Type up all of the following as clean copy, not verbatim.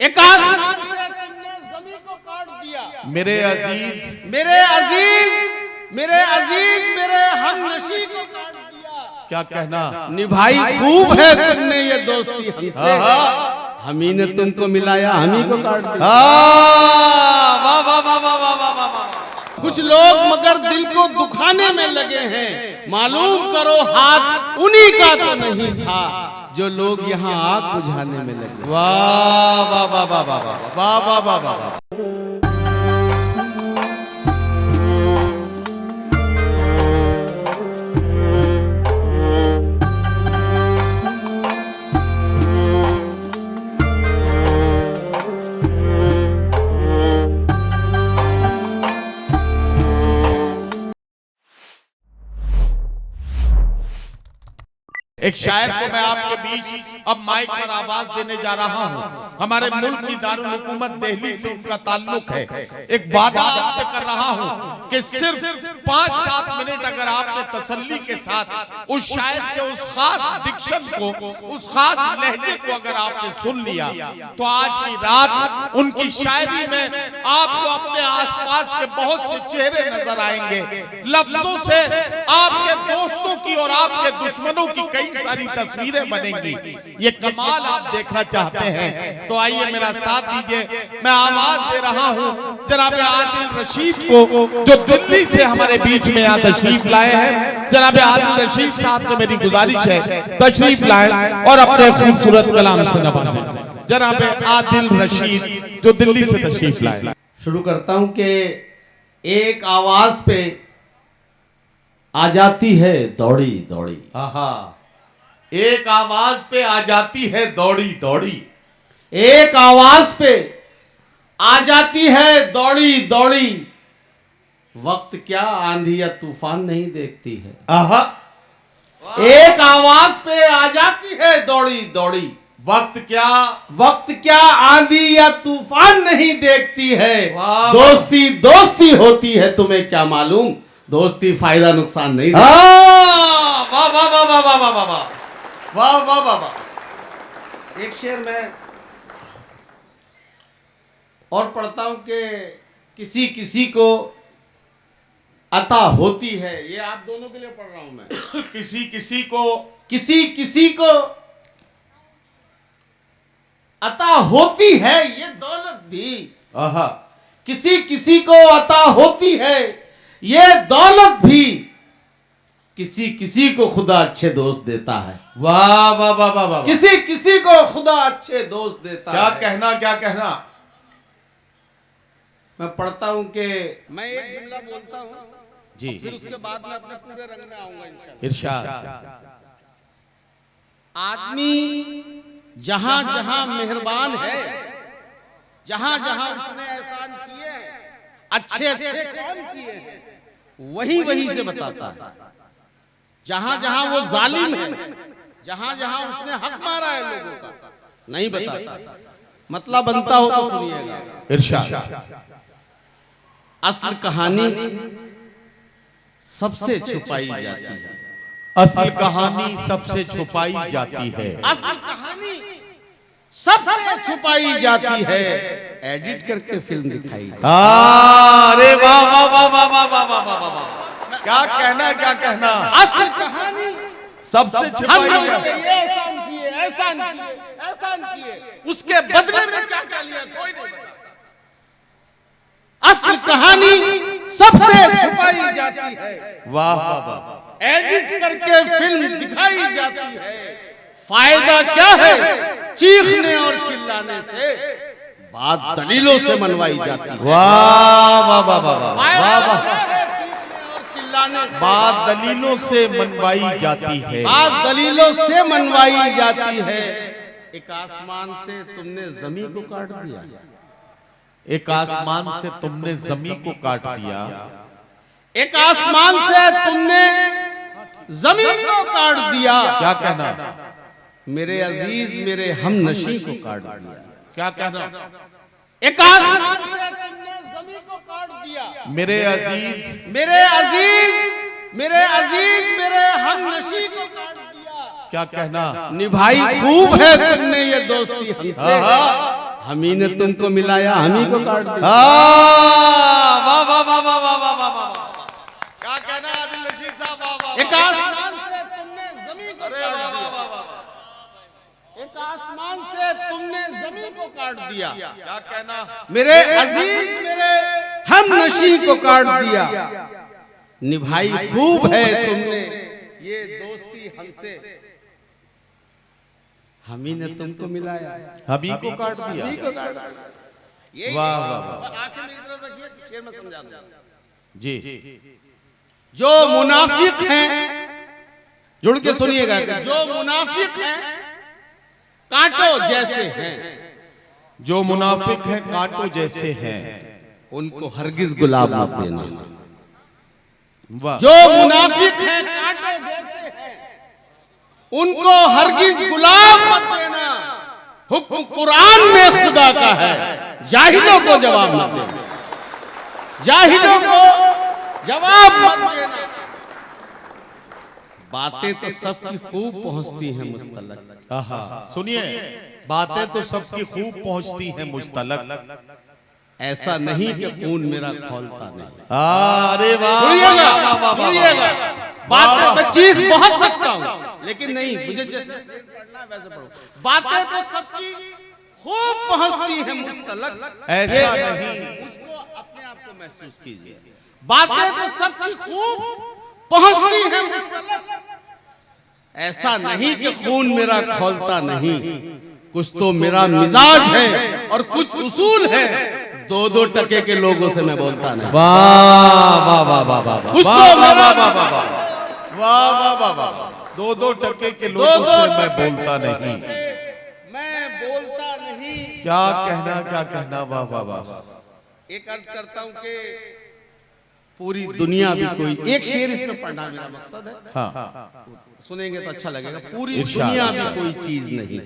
एक आसमान से तुमने जमीन को काट दिया। मेरे अजीज मेरे अजीज मेरे अजीज मेरे हमनशी को काट दिया। क्या कहना, निभाई खूब है तुमने ये दोस्ती हमसे, हम ही ने तुमको मिलाया, हम ही को काट दिया। वाह वाह वाह वाह वाह वाह वाह वाह। कुछ लोग मगर दिल को दुखाने में लगे हैं, मालूम करो हाथ उन्हीं का तो नहीं था जो लोग यहाँ आग बुझाने में लगे। वाह वाह वाह वाह वाह वाह वाह वाह वाह वाह। एक शायर को मैं आपके बीच अब माइक पर आवाज देने जा रहा हूं। हमारे मुल्क की दारुल हुकूमत दिल्ली से उनका ताल्लुक है। एक वादा आपसे कर रहा हूं कि सिर्फ 5-7 मिनट अगर आपने तसल्ली के साथ उस शायर के उस खास डिक्शन को, उस खास लहजे को अगर आपने सुन लिया तो आज की रात उनकी शायरी में आपको अपने आसपास के बहुत से चेहरे नजर आएंगे। लफ्जों से आपके दोस्तों की और आपके दुश्मनों की कई सारी तस्वीरें बनेंगी। ये कमाल आप देखना चाहते हैं तो आइए मेरा साथ दीजिए। मैं आवाज दे रहा हूं जनाब आदिल रशीद को, जो दिल्ली से हमारे बीच में यहाँ तशरीफ लाए हैं। जनाब आदिल रशीद साहब से मेरी गुजारिश है तशरीफ लाए और अपने खूबसूरत कलाम से नवाजें। जनाब आदिल रशीद जो दिल्ली से तशरीफ लाए। शुरू करता हूं कि एक आवाज पे आ जाती है दौड़ी दौड़ी। एक आवाज पे आ जाती है दौड़ी दौड़ी। एक आवाज पे आ जाती है दौड़ी दौड़ी। वक्त क्या आंधी या तूफान नहीं देखती है। एक आवाज पे आ जाती है दौड़ी दौड़ी। वक्त क्या आंधी या तूफान नहीं देखती है। दोस्ती दोस्ती होती है, तुम्हें क्या मालूम, दोस्ती फायदा नुकसान नहीं देती। वाह वाह वाह वाह वाह वाह वाह वाह वाह वाह वाह। एक शेर में और पढ़ता हूं कि किसी किसी को अता होती है। ये आप दोनों के लिए पढ़ रहा हूं मैं। किसी किसी को अता होती है ये दौलत भी। किसी किसी को अता होती है ये दौलत भी। किसी किसी को खुदा अच्छे दोस्त देता है। वाह वाह वाह वाह वाह। किसी किसी को खुदा अच्छे दोस्त देता क्या है। क्या कहना। मैं पढ़ता हूं कि मैं एक जुमला बोलता हूं जी, फिर उसके बाद मैं अपने पूरे रंग में आऊंगा इंशाल्लाह। इरशाद। आदमी जहां जहां मेहरबान है, जहां जहां उसने एहसान किए हैं, अच्छे अच्छे काम किए हैं, वही वही से बताता है। जहां जहां वो जालिम है, जहां जहां उसने हक मारा है लोगों का, नहीं बताता। मतलब बनता हो तो सुनिएगा। इरशाद। असल कहानी सबसे छुपाई जाती है। असल कहानी सबसे छुपाई जाती है। असल कहानी सबसे छुपाई जाती है, एडिट करके फिल्म दिखाई जाती है। अरे वाह वाह वाह वाह वाह वाह वाह वाह वाह। क्या कहना। असल कहानी सबसे छुपाई जाती है। एहसान किए, उसके बदले में क्या क्या लिया कोई नहीं बता। असल कहानी सबसे छुपाई जाती है। वाह वाह वाह। एडिट करके फिल्म दिखाई जाती है। फायदा क्या है चीखने और चिल्लाने से, बात दलीलों से मनवाई जाती है। वाह वाह वाह वाह वाह वाह। बात दलीलों से मनवाई जाती है। बात दलीलों से मनवाई जाती है। एक आसमान से तुमने जमीन को काट दिया। एक आसमान से तुमने जमीन को काट दिया। एक आसमान से तुमने जमीन को काट दिया। क्या कहना। मेरे अजीज मेरे हमनशी को काट दिया। क्या कहना। एक आसमान से तुमने जमीन को काट दिया। मेरे अजीज मेरे हमनशी को काट दिया। क्या कहना। निभाई खूब है तुमने ये दोस्ती हमसे, हम ही ने तुमको मिलाया, हम ही को काट दिया। वाह वाह वाह वाह वाह वाह वाह वाह। क्या कहना आदिल रशीद साहब, वाह वाह। एक आसमान से तुमने जमीन को अरे काट वाह वाह दिया। वाह वाह। एक आसमान से तुमने जमीन को काट दिया। क्या कहना, मेरे अजीज मेरे हम नशी को काट दिया। निभाई खूब है तुमने ये दोस्ती हमसे, हम ही ने तुमको मिलाया, हम ही को काट दिया। यही वाह वाह वाह। आंखें मेरी तरफ रखिए, शेर में समझा दूं। जी, जो मुनाफिक हैं, जुड़ के सुनिएगा, कि जो मुनाफिक हैं कांटों जैसे हैं, जो मुनाफिक है कांटों जैसे हैं, उनको हरगिज गुलाब मत देना। वाह। जो मुनाफिक हैं कांटों जैसे हैं, उनको हरगिज गुलाब मत देना। हुक्म कुरान में खुदा का है, जाहिलों को जवाब मत देना, जाहिलों को जवाब मत देना। बातें तो सबकी खूब पहुंचती हैं मुस्तलक। आहा, सुनिए, बातें तो सबकी खूब पहुंचती हैं मुस्तलक, ऐसा नहीं कि खून मेरा खौलता नहीं। अरे वाह, सुनिएगा, बातें मैं चीख बहुत सकता हूँ, लेकिन नहीं, मुझे जैसे पढ़ना है वैसे पढ़ो। बातें तो सबकी खूब पहुंचती है मुस्तलक, ऐसा नहीं। मुझको अपने आप को महसूस कीजिए। बातें तो सबकी खूब पहुंचती है मुस्तलक, ऐसा नहीं कि खून मेरा खौलता नहीं। कुछ तो मेरा मिजाज है और कुछ उसूल है, 2-2 टके के लोगों से मैं बोलता नहीं। वाह वाह वाह वाह वाह। कुछ तो मेरा वाह वाह वाह वाह। 2-2 टके के लोगों से मैं बोलता नहीं, मैं बोलता नहीं। क्या कहना, क्या कहना, वाह वाह वाह। एक अर्ज करता हूं कि पूरी दुनिया भी कोई, एक शेर इसमें पढ़ना मेरा मकसद है। हाँ, सुनेंगे तो अच्छा लगेगा। पूरी इरशाद। दुनिया भी कोई चीज नहीं,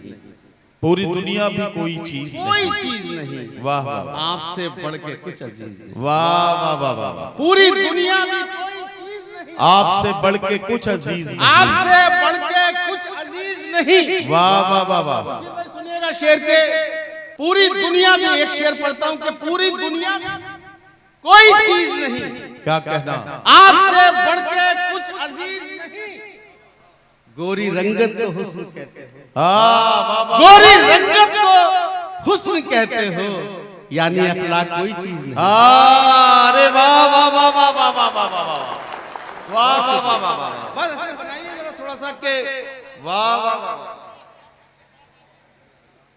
पूरी दुनिया भी कोई चीज कोई नहीं। चीज नहीं, वाह वाह वाह। आपसे बढ़ के कुछ अजीज नहीं। वाह वाह वाह वाह वाह। पूरी दुनिया भी कोई चीज नहीं, आपसे बढ़ के कुछ अजीज नहीं। आपसे बढ़ के कुछ अजीज नहीं। वाह वाह वाह वाह। सुनिएगा शेर के, पूरी दुनिया में, एक शेर पढ़ता हूं कि पूरी दुनिया में कोई चीज नहीं, क्या कहना, आपसे बढ़ के कुछ अजीज नहीं। गोरी रंगत को हुस्न कहते हो, हाँ वाह वाह। गोरी रंगत को हुस्न कहते हो, यानी अखलाक कोई चीज नहीं। अरे वाह वाह वाह वाह वाह वाह वाह वाह वाह वाह वाह वाह वाह। बस ऐसे बनाइए जरा थोड़ा सा के वाह वाह वाह।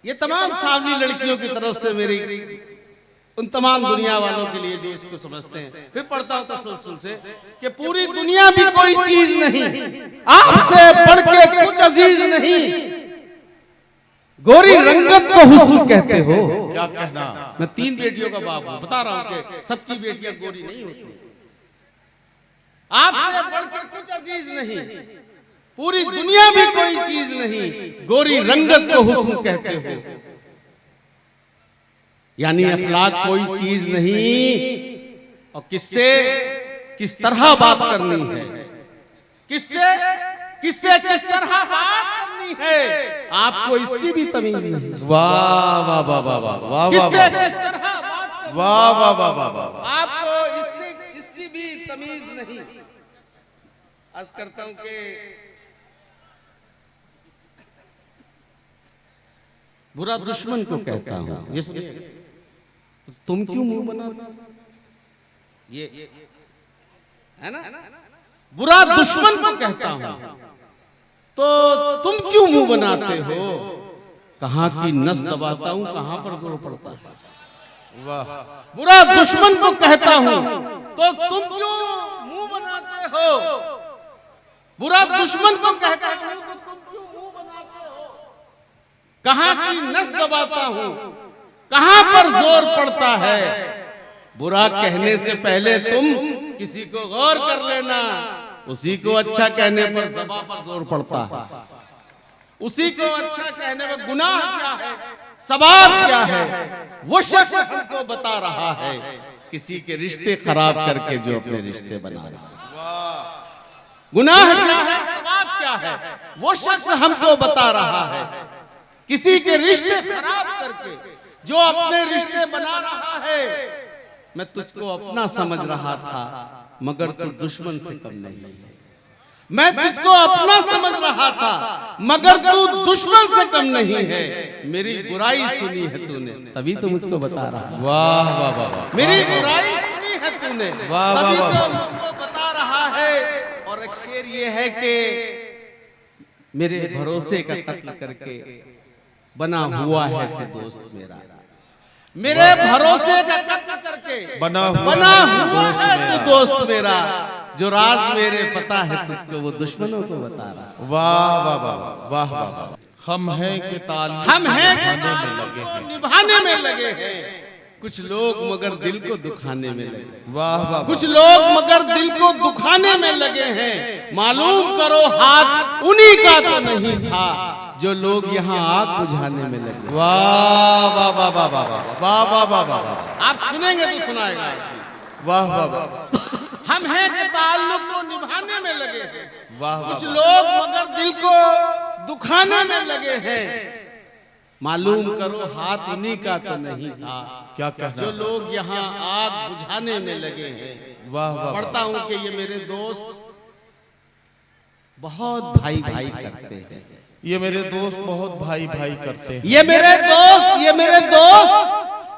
ये तमाम सावली लड़कियों की तरफ से मेरी उन तमाम दुनिया वालों के लिए जो इसको समझते हैं। फिर पढ़ता हूं तसल्सल से कि पूरी दुनिया भी कोई चीज नहीं, आपसे बढ़ के कुछ अजीज नहीं। गोरी रंगत को हुस्न कहते हो, क्या कहना, मैं 3 बेटियों का बाप हूं, बता रहा हूं कि सबकी बेटियां गोरी नहीं होती। आपसे बढ़ के कुछ अजीज नहीं, पूरी दुनिया भी कोई चीज नहीं, गोरी रंगत को हुस्न कहते हो, यानी अखलाक कोई चीज नहीं। और किससे किस तरह बात करनी है, किससे किससे किस तरह बात करनी है, आपको इसकी भी तमीज नहीं। वाह वाह वाह वाह वाह वाह किससे किस तरह बात करनी है, वाह वाह वाह वाह वाह। आपको इससे इसकी भी तमीज नहीं। अर्ज करता हूं कि बुरा दुश्मन को कहता हूं, ये सुनिए, तो तुम क्यों मुंह बनाते हो? ये है ना, बुरा दुश्मन को कहता हूं तो तुम क्यों मुंह बनाते हो? कहां की नस दबाता हूं, कहां पर जोर पड़ता है। वाह। बुरा दुश्मन को कहता हूं तो तुम क्यों मुंह बनाते हो? बुरा दुश्मन को कहता हूं तो तुम क्यों मुंह बनाते हो? कहां की नस दबाता हूं, कहां पर जोर पड़ता है। बुरा कहने से पहले तुम किसी को गौर कर लेना, उसी को अच्छा कहने पर ज़बां पर जोर पड़ता है। उसी को अच्छा कहने पर गुनाह क्या है, सवाब क्या है, वो शख्स हमको बता रहा है। किसी के रिश्ते खराब करके जो अपने रिश्ते बना रहा है। गुनाह क्या है, सवाब क्या है, वो शख्स हमको बता रहा है। किसी के रिश्ते खराब करके जो अपने रिश्ते बना रहा है। मैं तुझको अपना समझ रहा था मगर तू दुश्मन से कम नहीं है। मैं तुझको अपना समझ रहा था मगर तू दुश्मन से कम नहीं है। मेरी बुराई सुनी है तूने तभी तो मुझको बता रहा। वाह वाह वाह। मेरी बुराई सुनी है तूने तभी तो मुझको बता रहा है। और एक शेर ये है कि मेरे भरोसे का कत्ल करके बना हुआ है तू दोस्त मेरा। मेरे भरोसे का कत्ल करके बना हुआ है तू दोस्त मेरा। जो राज मेरे पता है तुझको वो दुश्मनों को बता रहा। वाह वाह वाह वाह वाह वाह। हम हैं कि निभाने में लगे हैं। कुछ लोग मगर दिल को दुखाने में लगे। वाह वाह। कुछ लोग मगर दिल को दुखाने में लगे हैं। मालूम करो हाथ उन्हीं का तो नहीं था जो लोग यहाँ आग बुझाने में लगे। वाह वाह वाह वाह वाह वाह वाह वाह वाह। आप सुनेंगे तो सुनाएगा। वाह वाह वाह। हम हैं कि ताल्लुक को निभाने में लगे हैं। वाह। कुछ लोग मगर दिल को दुखाने में लगे हैं। मालूम करो हाथ उन्हीं का तो नहीं था क्या कहना जो लोग यहाँ आग बुझाने में लगे हैं। वाह वाह। पढ़ता हूँ कि ये मेरे दोस्त बहुत भाई भाई करते हैं। ये मेरे दोस्त बहुत भाई भाई करते हैं। ये मेरे दोस्त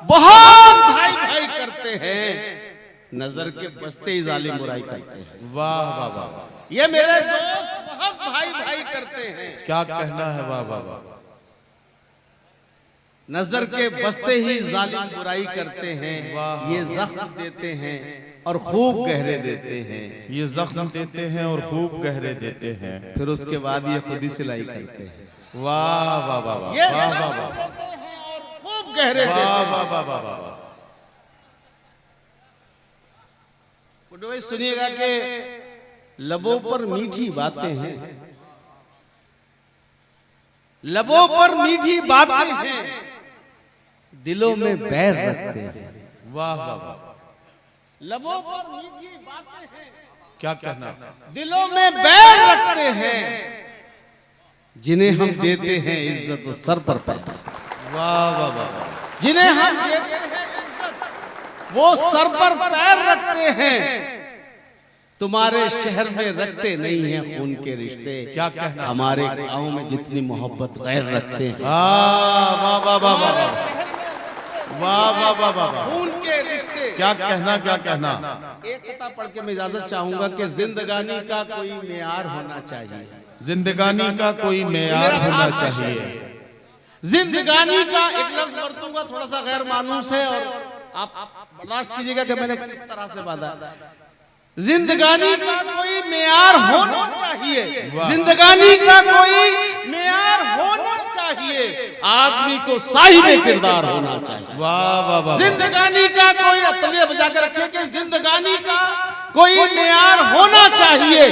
बहुत भाई भाई करते हैं। नजर के बसते ही जालिम बुराई करते हैं। वाह वाह वाह। ये मेरे दोस्त बहुत भाई भाई करते हैं। क्या कहना है। वाह वाह वाह। नजर के बसते ही जालिम बुराई करते हैं। ये जख्म देते हैं और खूब गहरे देते हैं। ये जख्म देते हैं और खूब गहरे देते हैं। फिर उसके बाद ये खुद ही सिलाई करते हैं। वाह वाह वाह वाह वाह वाह वाह। खूब गहरे देते हैं। वाह वाह वाह वाह। सुनिएगा कि लबों पर मीठी बातें हैं। लबों पर मीठी बातें हैं दिलों में बैर रखते हैं। वाह वाह वाह। लबों पर मीठी बातें हैं क्या कहना दिलों में बैर रखते हैं। जिन्हें हम देते हैं इज्जत वो सर पर पैदा। वाह वाह वाह। जिन्हें हम देते हैं इज्जत वो सर पर पैर रखते हैं। तुम्हारे शहर में रखते नहीं हैं खून के रिश्ते। क्या कहना हमारे गांव में जितनी मोहब्बत गैर रखते हैं। वाह वाह वाह वाह वाह वाह वाह वाह। खून के रिश्ते। क्या कहना क्या कहना। एक कथा पढ़ के मैं इजाजत चाहूंगा कि जिंदगानी का कोई मेयार होना चाहिए। जिंदगानी का कोई मेयार होना चाहिए। जिंदगानी का एक लफ्ज बरतूंगा थोड़ा सा गैर मानूस है और आप बर्दाश्त कीजिएगा कि मैंने किस तरह से बांधा। जिंदगानी का कोई मेयार होना चाहिए। जिंदगानी का कोई मेयार होना चाहिए। आदमी को साहिब किरदार होना चाहिए। वाह वाह वाह। जिंदगानी का कोई अतलिया बजा के रखिए कि जिंदगानी का कोई मेयार होना चाहिए।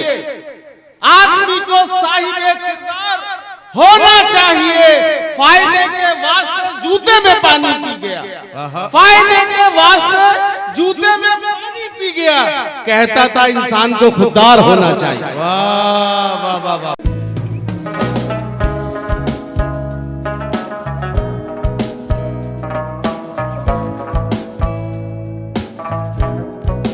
आदमी को साहिब किरदार होना चाहिए। फायदे के वास्ते जूते में पानी पी गया। फायदे के वास्ते जूते में पानी पी गया। कहता था इंसान को खुददार होना चाहिए। वाह वाह वाह वाह।